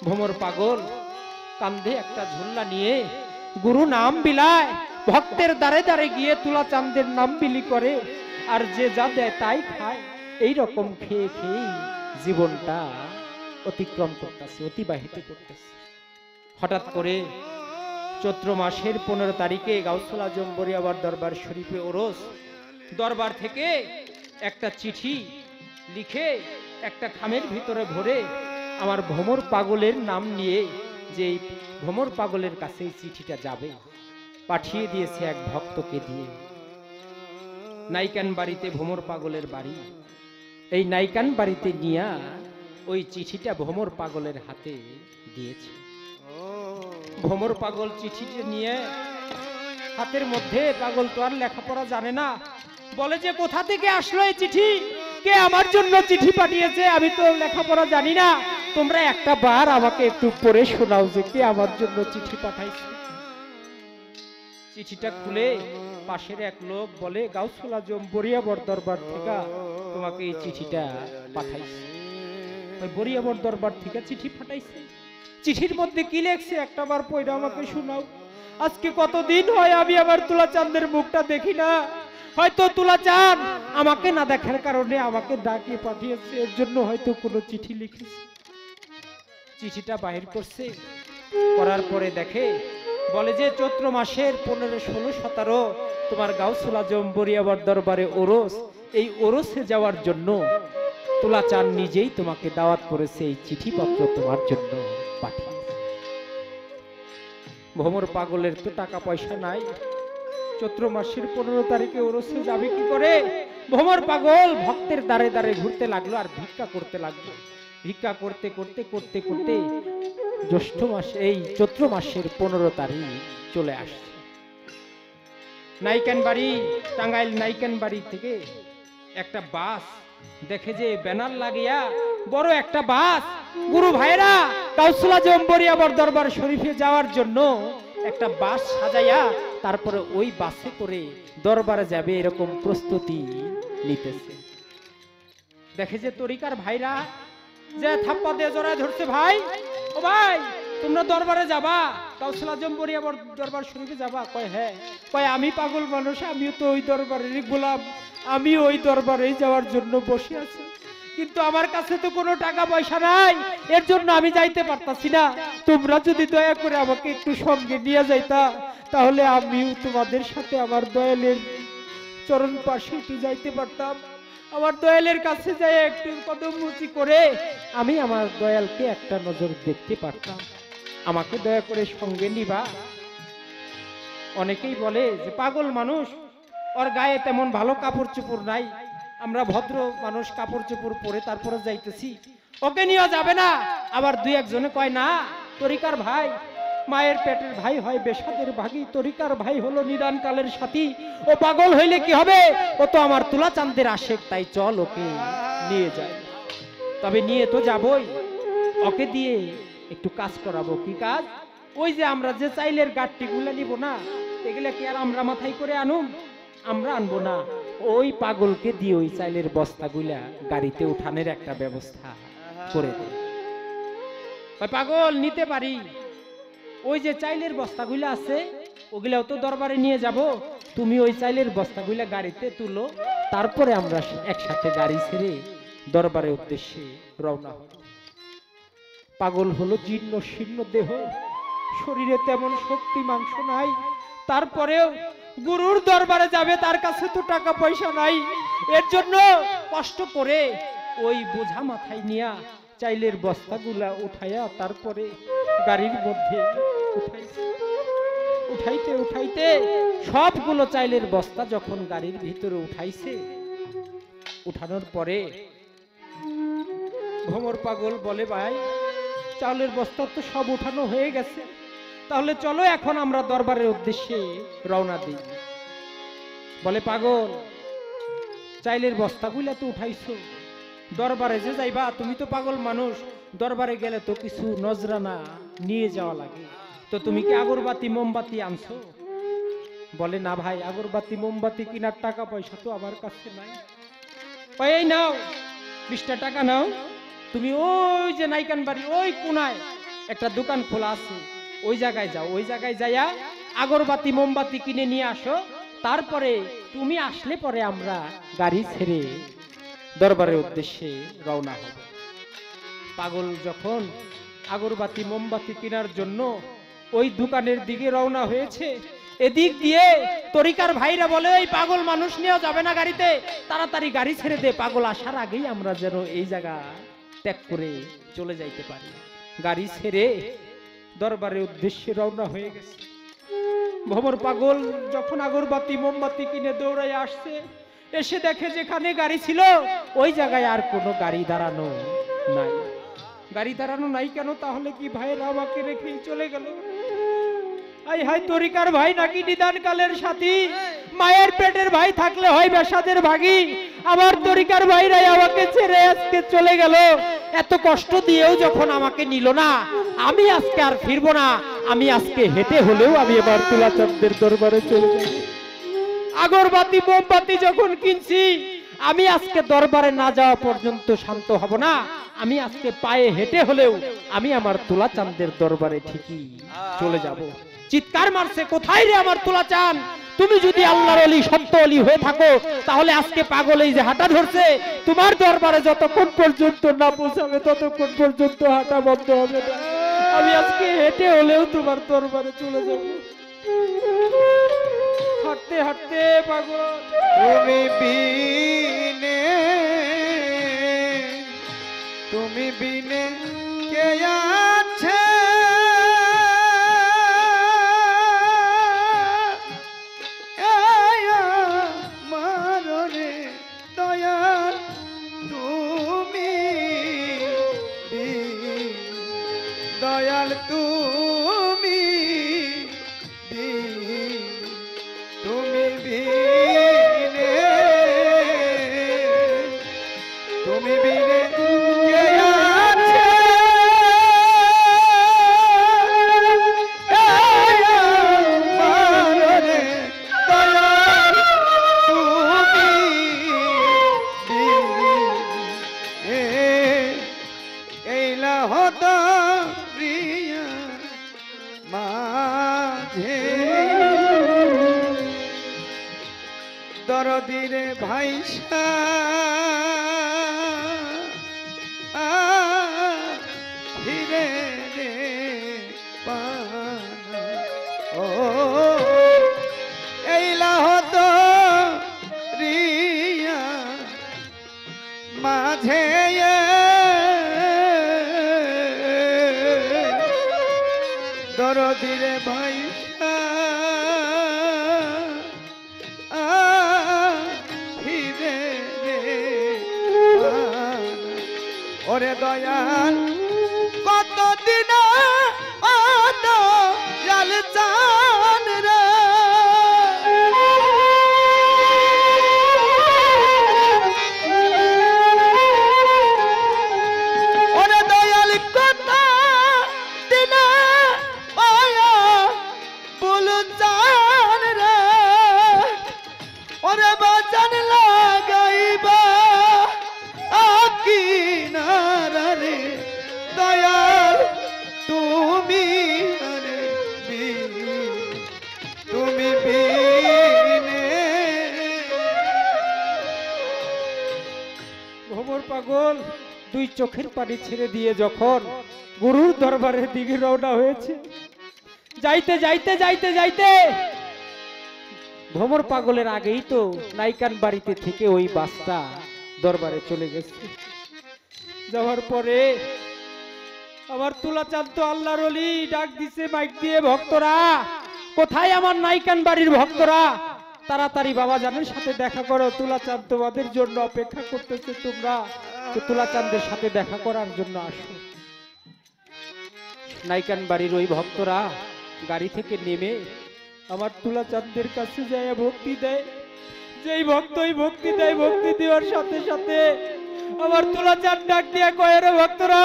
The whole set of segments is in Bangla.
ভ্রমর পাগল কান্ধে একটা ঝোল্লা নিয়ে গুরু নাম বিলায়, ভক্তের দ্বারে দ্বারে গিয়ে তুলা চাঁদের নাম বিলি করে, আর যে যা দেয় তাই খায়। এই রকম খেয়ে খেয়ে জীবনটা অতিক্রম করতেছে, অতিবাহিত করতেছে। হঠাৎ করে চৈত্র মাসের 15 তারিখে গাউসুল আজম বরিয়াবার দরবার শরীফে ওরস, দরবার থেকে একটা চিঠি লিখে একটা খামের ভিতরে ভরে আমার ভ্রমর পাগলের নাম নিয়ে, যে ভ্রমর পাগলের কাছে এই চিঠিটা যাবে, পাঠিয়ে দিয়েছে এক ভক্তকে দিয়ে। নাইকান বাড়িতে ভ্রমর পাগলের বাড়ি, এই নাইকান বাড়িতে নিয়ে ওই চিঠিটা ভ্রমর পাগলের হাতে দিয়েছে। ভ্রমর পাগল চিঠিটা নিয়ে হাতের মধ্যে, পাগল তো আর লেখাপড়া জানে না, বলে যে কোথা থেকে আসলো এই চিঠি, কে আমার জন্য চিঠি পাঠিয়েছে, আমি তো লেখাপড়া জানি না, তোমরা একটা বার আমাকে একটু পড়ে শোনাও যে কে আমার জন্য চিঠি পাঠাইছে। চিঠিটা খুলে পাশের এক লোক বলে, গাউসুল আজম বরিয়াবর দরবার থেকে তোমাকে এই চিঠিটা পাঠাইছে। ওই বরিয়াবর দরবার থেকে চিঠি পাঠাইছে। চিঠির মধ্যে কি লেখছে একটা বার পড়ে আমাকে শোনাও। আজকে কতদিন হয় আমি আমার তুলা চাঁদের মুখটা দেখি না, হয়তো তুলা চাঁদ আমাকে না দেখার কারণে আমাকে ডাকিয়ে পাঠিয়েছে, এর জন্য হয়তো কোনো চিঠি লিখেছে। চিঠিটা বাহির করছে, করার পরে দেখে, বলে যে চৈত্র মাসের 15, 16, 17 তোমার গাউসুল আজম বরিয়াবার দরবারে ওরস, এই ওরসে যাওয়ার জন্য তুলা চাঁদ নিজেই তোমাকে দাওয়াত করেছে, এই চিঠিপত্র তোমার জন্য পাঠিয়েছে। ভ্রমর পাগলের তো টাকা পয়সা নাই, চৈত্র মাসের 15 তারিখে ওরসে যাবে কি করে? ভ্রমর পাগল ভক্তের দ্বারে দ্বারে ঘুরতে লাগলো আর ভিক্ষা করতে লাগলো। ভিক্ষা করতে করতে করতে করতে জ্যৈষ্ঠ মাসে, এই চৈত্র মাসের 15 তারিখ চলে আসছে। নাইকান বাড়ি, টাঙ্গাইল নাইকান বাড়ি থেকে একটা বাস দেখে, যে ব্যানার লাগিয়া বড় একটা বাস, গুরু ভাইরা গাউসুল আজম বরিয়াবর দরবার শরীফে যাওয়ার জন্য একটা বাস সাজাইয়া তারপরে ওই বাসে করে দরবারে যাবে, এরকম প্রস্তুতি নিতেছে। দেখে যে তরিকার ভাইরা যে থাপ্পা দিয়ে জড়ায় ধরছে, ভাই ও ভাই তোমরা দরবারে যাবা, গাউসুল আজম বরিয়াবর দরবার শরীফে যাবা? কয় হ্যাঁ। কয় আমি পাগল মানুষ, আমিও তো ওই দরবারেরই গোলাম, আমি ওই দরবারে যাওয়ার জন্য বসে আছি, কিন্তু আমার কাছে তো কোনো টাকা পয়সা নাই, এর জন্য আমি যাইতে পারতাছি না। তোমরা যদি দয়া করে আমাকে একটু সঙ্গে নিয়ে যাইতা, তাহলে আমিও তোমাদের সাথে আমার দয়ালের চরণ পাশে একটু যাইতে পারতাম, আমার দয়ালের কাছে যাই একটু কদম মুচি করে আমি আমার দয়ালকে একটা নজর দেখতে পারতাম, আমাকে দয়া করে সঙ্গে নিবা। অনেকেই বলে যে পাগল মানুষ, ওর গায়ে তেমন ভালো কাপড় চোপড় নাই, আমরা ভদ্র মানুষ কাপড় চোপড় পরে তারপরে যাইতেছি, ওকে নিয়ে যাবে না। আবার দুই একজনে কয় না, তরিকার ভাই মায়ের পেটের ভাই হয় বেশাদের ভাগী, তরিকার ভাই হলো নিদান কালের সাথী, ও পাগল হইলে কি হবে, ও তো আমার তুলা চাঁদের আশেক, তাই চল ওকে নিয়ে যায়। তবে নিয়ে তো যাবই, ওকে দিয়ে একটু কাজ করাবো। কি কাজ? ওই যে আমরা যে চাইলের গাঠটি গুলা নিব না, এগুলা কি আর আমরা মাথায় করে আনুম? আমরা আনবো না, ওই পাগলকে দিয়ে ওই চাইলের বস্তাগুলা গাড়িতে উঠানোর একটা ব্যবস্থা করে দেয়। পাগল নিতে পারি, ওই যে চাইলের বস্তাগুলা আছে ওগুলাও তো দরবারে নিয়ে যাব, তুমি ওই চাইলের বস্তাগুলা গাড়িতে তুলো, তারপরে আমরা একসাথে গাড়ি ছেড়ে দরবারের উদ্দেশ্যে রওনা হব। পাগল হলো জীর্ণ শীর্ণ দেহ, শরীরে তেমন শক্তি মাংস নাই, তারপরেও গুরুর দরবারে যাবে, তার কাছে তো টাকা পয়সা নাই, এর জন্য কষ্ট করে ওই বোঝা মাথায় নিয়া চাইলের বস্তাগুলা উঠাইয়া তারপরে গাড়ির মধ্যে উঠাইতে উঠাইতে সবগুলো চাইলের বস্তা যখন গাড়ির ভিতরে উঠাইছে, উঠানোর পরে ভ্রমর পাগল বলে, ভাই চাউলের বস্তা তো সব উঠানো হয়ে গেছে, তাহলে চলো এখন আমরা দরবারের উদ্দেশ্যে রওনা দিই। বলে পাগল চাইলের বস্তাগুলা তো উঠাইছো, দরবারে যে যাইবা, তুমি তো পাগল মানুষ, দরবারে গেলে তো কিছু নজরানা নিয়ে যাওয়া লাগে, তো তুমি কি আগরবাতি মোমবাতি আনছো? বলে না ভাই, আগরবাতি মোমবাতি কিনার টাকা পয়সা তো আমার কাছে নাই। এই নাও 20টা টাকা নাও, তুমি ওই যে নাইকান বাড়ি ওই কোনায় একটা দোকান খোলা আছে, ওই জায়গায় যাও, ওই জায়গায় যাইয়া আগরবাতি মোমবাতি কিনে নিয়ে আসো, তারপরে তুমি আসলে পরে আমরা গাড়ি ছেড়ে দরবারের উদ্দেশ্যে রওনা হব। পাগল যখন আগরবাতি মোমবাতি কেনার জন্য ওই দোকানের দিকে রওনা হয়েছে, এদিক দিয়ে তরিকার ভাইরা বলে এই পাগল মানুষ নিয়েও যাবে না গাড়িতে, তাড়াতাড়ি গাড়ি ছেড়ে দে, পাগল আসার আগেই আমরা যেন এই জায়গা ত্যাগ করে চলে যাইতে পারি। গাড়ি ছেড়ে দরবারের উদ্দেশ্যে রওনা হয়ে গেছে। ভবর পাগল যখন আগরবাতি মোমবাতি কিনে দৌড়াই আসছে, এসে দেখে যেখানে গাড়ি ছিল ওই জায়গায় আর কোনো গাড়ি দাঁড়ানো নাই। গাড়ি দাঁড়ানো নাই কেন? তাহলে কি ভাইরা আমাকে রেখেই চলে গেল? আই হাই, তরিকার ভাই নাকি নিদান কালের সাথী, মায়ের পেটের ভাই থাকলে হয় বেশাদের ভাগী। আমার তরিকার ভাইরাই আমাকে ছেড়ে আজকে চলে গেল। এত কষ্ট দিয়েও যখন আমাকে নিল না, আমি আজকে আর ফিরবো না। আমি আজকে হেঁটে হলেও আমি এবার তুলাচাঁদের দরবারে চলে যাব। আগরবাতি মোমবাতি যখন কিনছি, আমি আজকে দরবারে না যাওয়া পর্যন্ত শান্ত হব না। আমি আজকে পায়ে হেঁটে হলেও আমি আমার তুলাচাঁদের দরবারে ঠিকই চলে যাব। চিৎকার মারছে, কোথায় রে আমার তুলাচাঁদ? তুমি যদি আল্লাহর ওলি সত্য ওলি হয়ে থাকো, তাহলে আজকে পাগল এই যে হাঁটা ধরছে, তোমার দরবারে যতক্ষণ পর্যন্ত না পৌঁছাবে ততক্ষণ পর্যন্ত হাঁটা বন্ধ হবে না। আমি আজকে হেঁটে হলেও তোমার দরবারে চলে যাব। হাঁটতে হাঁটতে পাগল, তুমি বিনে কে আছে? মাররে দয়াল তুমি, দয়াল তুমি, তুমি বিনে, তুমি বিনে কে আছে? মাররে দয়াল তুমি, এইলা হতো প্রিয়া মাঝে দরদিরে ভাইসা ফিরে রে পানা। ও এইলা হতো রিয়া মাঝে দরদিরে ভাইসা ফিরে রে পানা। ওরে দয়াল কতদিন দয়াল চান রে, ওরে দয়াল কতদিন বলুন চান রে, ওরে বাজান লাগাইবা কিনারা রে দয়াল তুমি, রে তুমি বিনে। ভবর পাগল দুই চোখের পানি ছেড়ে দিয়ে যখন গুরুর দরবারের দিকে রওনা হয়েছে, যাইতে যাইতে যাইতে যাইতে ভ্রমর পাগলের আগেই তো নাইকান বাড়িতে থেকে ওই বাসটা দরবারে চলে গেছে। যাওয়ার পরে আমার তুলাচাঁদ তো আল্লাহর ওলি ডাক দিছে মাইক দিয়ে, ভক্তরা কোথায় আমার নাইকান বাড়ির ভক্তরা, তাড়াতাড়ি বাবা জানের সাথে দেখা করো, তুলাচাঁদ তোমাদের জন্য অপেক্ষা করতেছে, তোমরা তুলাচাঁদের সাথে দেখা করার জন্য আসো। নাইকান বাড়ির ওই ভক্তরা গাড়ি থেকে নেমে আমার তুলাচাঁদের কাছে যায় ভক্তি দেয়। যেই ভক্তই ভক্তি দেয়, ভক্তি দেওয়ার সাথে সাথে আমার তুলাচাঁদ ডাক দিয়া কয়, রে ভক্তরা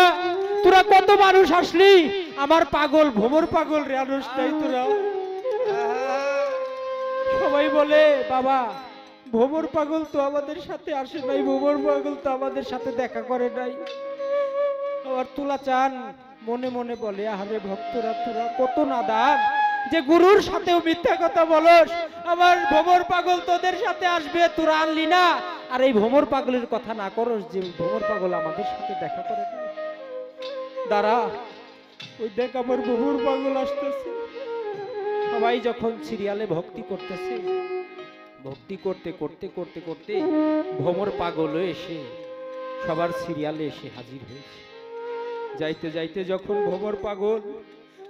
তোরা কত মানুষ আসলি? আমার পাগল ভ্রমর পাগল রে আনুষ নাই তোরা? সবাই বলে বাবা ভ্রমর পাগল তো আমাদের সাথে আসে নাই, ভ্রমর পাগল তো আমাদের সাথে দেখা করে নাই। আমার তুলাচাঁদ মনে মনে বলে, আহারে ভক্তরা তোরা কত নাদান, যে গুরুর সাথেও মিথ্যা কথা বলস। আমার ভ্রমর পাগল তোদের সাথে আসবে, তোরা আনলি না। আর এই ভ্রমর পাগলের কথা না করস, যে ভ্রমর পাগল আমাদের সাথে দেখা করে না। দাঁড়া, ওই দেখ আমার ভ্রমর পাগল আসতেছে। সবাই যখন সিরিয়ালে ভক্তি করতেছে, ভক্তি করতে করতে করতে করতে ভ্রমর পাগল এসে সবার সিরিয়ালে এসে হাজির হয়েছে। যাইতে যাইতে যখন ভ্রমর পাগল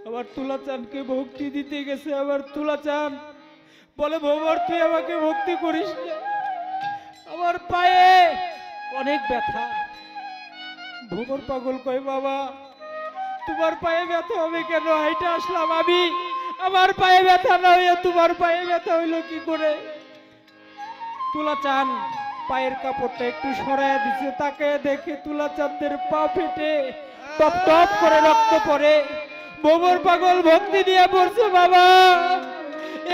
আবার তুলাচাঁদকে ভক্তি দিতে গেছে, আবার তুলাচাঁদ বলে, ভ্রমর তুই আমাকে ভক্তি করিস না, আমার পায়ে অনেক ব্যথা। ভ্রমর পাগল কয়, বাবা তোমার পায়ে ব্যথা হবে কেন? হাইটা আসলাম আমি, আমার পায়ে ব্যথা না হইয়া তোমার পায়ে ব্যথা হইলো কি করে? তুলাচাঁদ পায়ের কাপড়টা একটু সরাইয়া দিছে, তাকে দেখে তুলাচাঁদের পা ফেটে টপ টপ করে রক্ত পড়ে। ভ্রমর পাগল ভক্তি দিয়ে পড়ছে, বাবা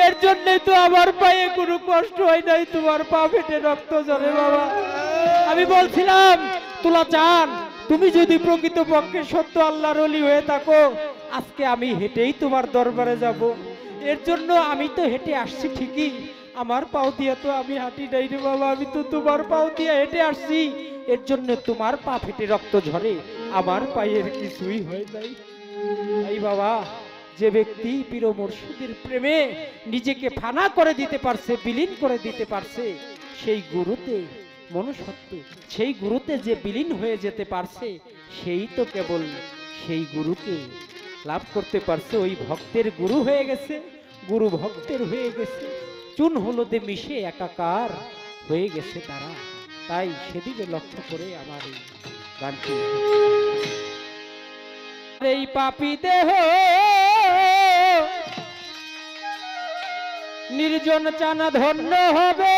এর জন্যই তো আমার পায়ে কোনো কষ্ট হয় নাই, তোমার পা ফেটে রক্ত ঝরে। বাবা আমি বলছিলাম, তুলাচাঁদ তুমি যদি প্রকৃতপক্ষে সত্য আল্লাহর ওলি হয়ে থাকো, আজকে আমি হেঁটেই তোমার দরবারে যাব। এর জন্য আমি তো হেঁটে আসছি ঠিকই, আমার পাও দিয়ে তো আমি হাঁটি নাই রে বাবা, আমি তো তোমার পাও দিয়ে হেঁটে আসছি। এর জন্য তোমার পা ফেটে রক্ত ঝরে, আমার পায়ের কিছুই হয় নাই। এই বাবা, যে ব্যক্তি পীর মুর্শিদের প্রেমে নিজেকে ফানা করে দিতে পারছে, বিলীন করে দিতে পারছে, সেই গুরুতে মনুষ্যত্বে, সেই গুরুতে যে বিলীন হয়ে যেতে পারছে, সেই তো কেবল সেই গুরুকে লাভ করতে পারছে। ওই ভক্তের গুরু হয়ে গেছে, গুরু ভক্তের হয়ে গেছে, চুন হলুদে মিশে একাকার হয়ে গেছে তারা। তাই সেদিকে লক্ষ্য করে আমার এই গানটি। এই পাপী দেহ নির্জন চানা ধন্য হবে,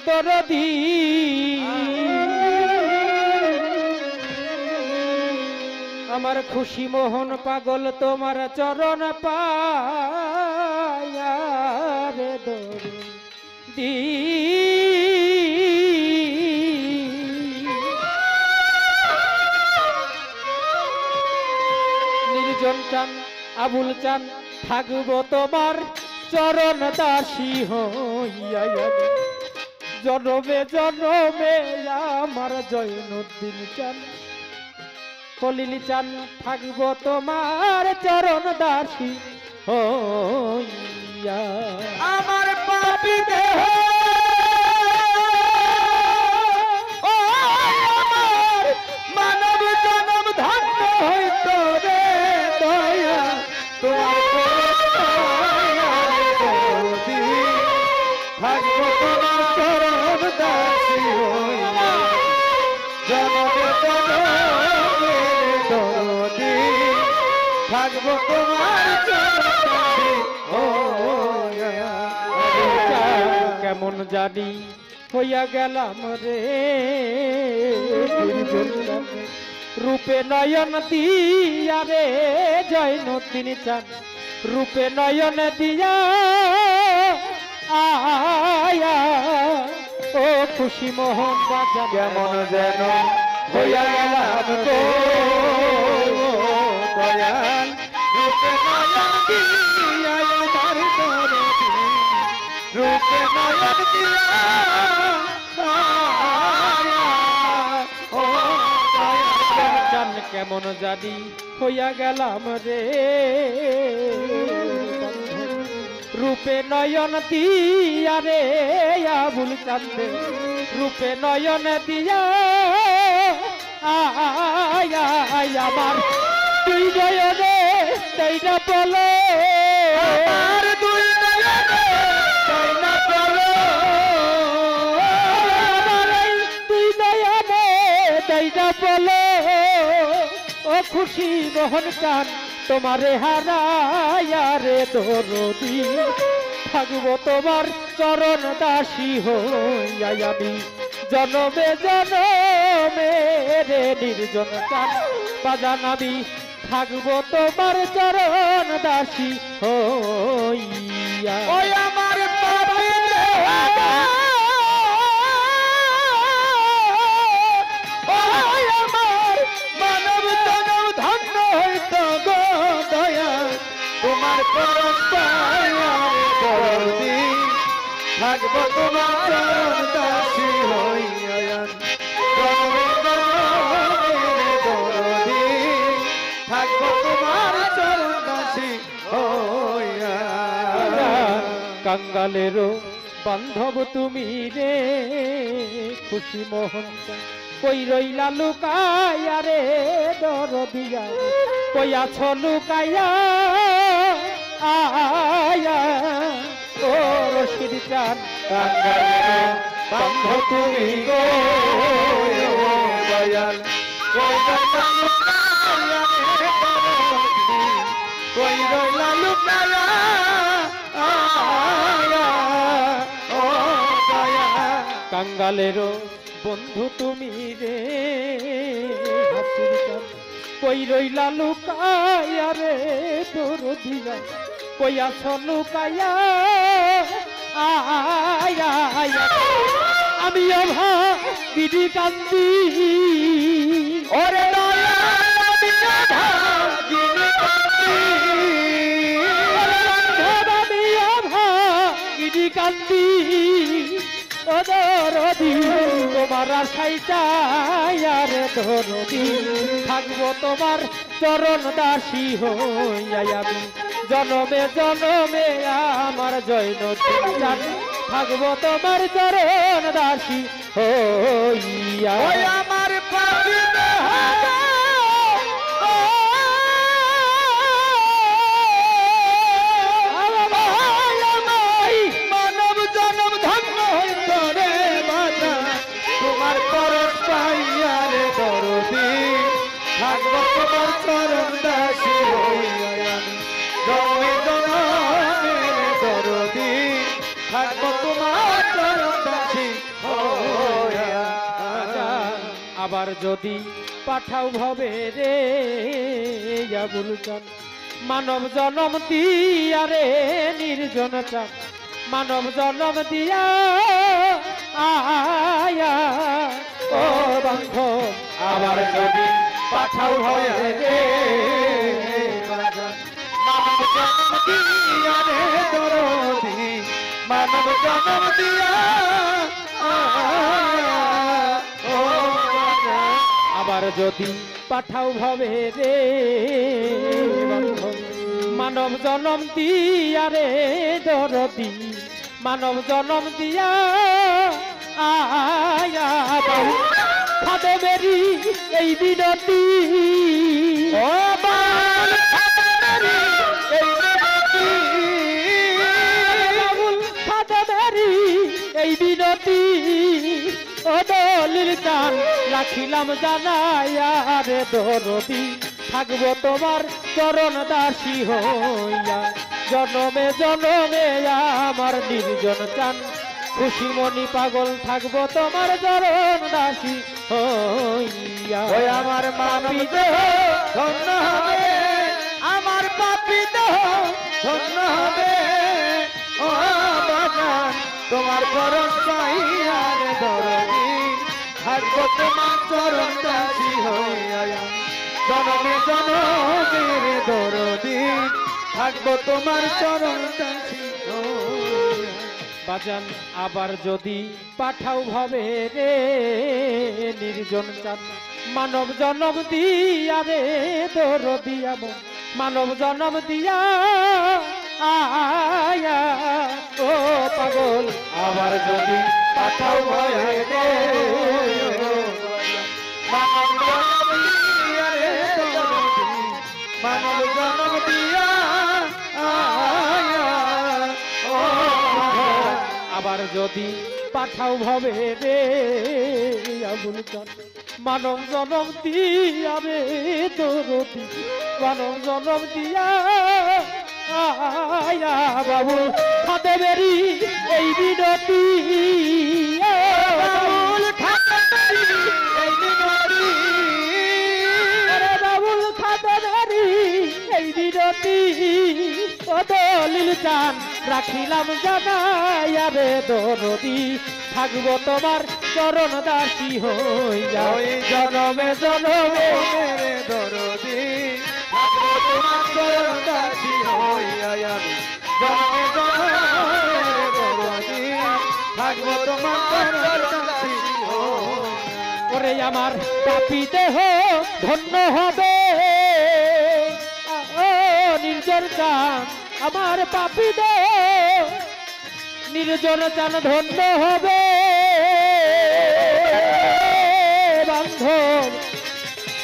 দরদি আমার খুশি মোহন পাগল তোমার চরণ পায়া রে দরদি। নির্জন চান আবুল চান থাকবো তোমার চরণ দাসী হইয়া, জনমে জনমে আমার জয়নুদ্দিন চান খলিল চান থাকবো তোমার চরণ দাসী হইয়া। আমার পাপী দেহ ও আমার মানব জনম ধন্য হইত রে দয়া তোমার থাকবো তোমার চরণ দাসী হইয়া, জনমে জনমে দরদি থাকবো তোমার চরণ দাসী হইয়া। কেমন জানি হইয়া গেলাম রে রূপে নয়ন দিয়া রে জয়নুদ্দিন চান, রূপে নয়ন দিয়া আয়া ও খুশি মোহন বাজান। কেমন যেন হইয়া গেলাম গো দয়াল, রূপে নয়ন দিয়া আমার দরদি, রূপে নয়ন দিয়া ও চান কেমন জানি হইয়া গেলাম রে রূপে নয়ন দিয়া রে আবুল চান্দে, রূপে নয়ন দিয়া আয়া আমার তুই নয়নে তাই না বলো, আমার দুই নয়নে তাই না বলো, আমার তুই নয়নে তাই না বলো ও খুশি মোহন চান তোমারে হারায়া রে দরদি, থাকবো তোমার চরণ দাসী হইয়া আমি, জনমে জনমে রে নির্জন চান বাজান আমি, থাকবো তোমার চরণ দাসী হইয়া। ওই আমার পাপী দেহ পরশ পাইয়া রে দরদি থাকবো তোমার চরণ দাসী হইয়া জনমে জনমে রে দরদি থাকবো তোমার চরণ দাসী হইয়া। কাঙ্গালেরও বান্ধব তুমি রে খুশি মোহন কই রইলা লুকাইয়া রে দরদিয়া কই আছো লুকাইয়া আয়া ও রশিদ চান কাঙ্গালের বান্ধব তুমি গো দয়াল কই রইলা লুকাইয়া রে দরদি কই রইলা লুকাইয়া আয়া ও দয়াল। কাঙ্গালেরও বন্ধু তুমি রে হাসির চান কই রইলা লুকাইয়া রে দরদিয়া কই আছো লুকাইয়া আয়া আয়া আমি অভা বিধি কান্দি ওরে দয়াল আমি ভাগিনী কান্দি আমি অভা বিধি কান্দি ও দরদি তোমার আশাই চাই আর দরদি থাকবো তোমার চরণ দাসী হইয়া আমি জনমে জনমে আমার জয়নদী চান থাকবো তোমার চরণ দাসী হইয়া। ওই আমার পাপি দেহ মানব জনম ধন্য হইত রে বাজা তোমার পরশ পাইয়া রে দরদি থাকবো তোমার চরণ দাসী হইয়া জনমে জনমে রে দরদি থাকবো তোমার চরণ দাসী হইয়া। আবার যদি পাঠাও ভবে রে আবুল চান মানব জনম দিয়া রে নির্জন চান মানব জনম দিয়া আয়া ও বান্ধব আবার যদি পাঠাও হয় রে মানব জন্ম দিয়া রে দরদি মানব জন্ম দিয়া ও আবার যদি পাঠাও ভবে রে বান্ধব মানব জনম দিয়া রে দরদি মানব জনম দিয়া আয়া বাহু খাদে মেরি এই বিনতি ও বাল খাতারি এই বিনতি বাবুল খাদে মেরি এই বিনতি ও দলিল চান রাখিলাম জানাইয়া রে দরদি থাকবো তোমার চরণ দাসী হইয়া জনমে জনমে আমার নির্জন চান খুশি মনি পাগল থাকবো তোমার চরণ দাসী হইয়া। ওই আমার মানবী দেহ ধন্য হবে আমার পাপী দেহ ধন্য হবে ও বাগান তোমার পরশ পাইয়া রে দরদি থাকবো তোমার চরণ দাসী হইয়া জনমে জনমে রে দরদি থাকবো তোমার চরণ দাসী হইয়া। বাজান আবার যদি পাঠাও ভাবে রে নির্জন চান মানব জনম দিয়া রে দরদি আমন মানব জনম দিয়া আয়া ও পাগল আবার যদি পাঠাও ভয় রে মানব জন্ম দিয়া রে দরদি মানব জন্ম দিয়া আয়া ও আবার যদি পাঠাও ভাবে রে আবুল চান মানব জনম দিয়া রে দরদি মানব জনম দিয়া আয়া বাবু খাতে বেরি এই বিনতি বাবুল খাতে বেরি এই বিনতি বাবুল খাতে বেরি এই বিনতি ও দলিল চান রাখিলাম জানাইয়া রে দরদি থাকবো তোমার চরণ দাসী হইয়া ওই জনমে জনমে রে দরদি থাকবো তোমার চরণ দাসী হইয়া আমি থাকবো তোমার চরণ দাসী হয়ে। ওরে আমার পাপী দেহ ধন্য হবে ও নির্জন চান আমার পাপী দেহ নির্জন চান ধন্য হবে বান্ধব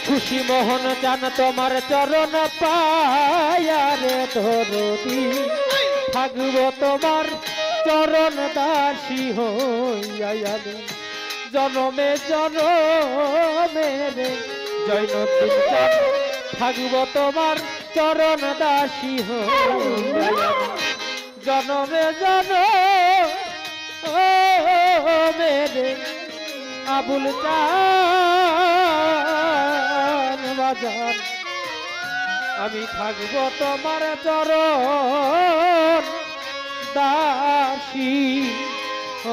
খুশি মোহন চান তোমার চরণ পায়ারে ধরতি থাকবো তোমার চরণ দাসী হইয়া আমি জনমে জনমে রে জৈনদিন চান থাকবো তোমার চরণ দাসী হইয়া আমি জনমে জনমে রে আবুল চান বাজান আমি থাকবো তোমার চরণ দাসী ও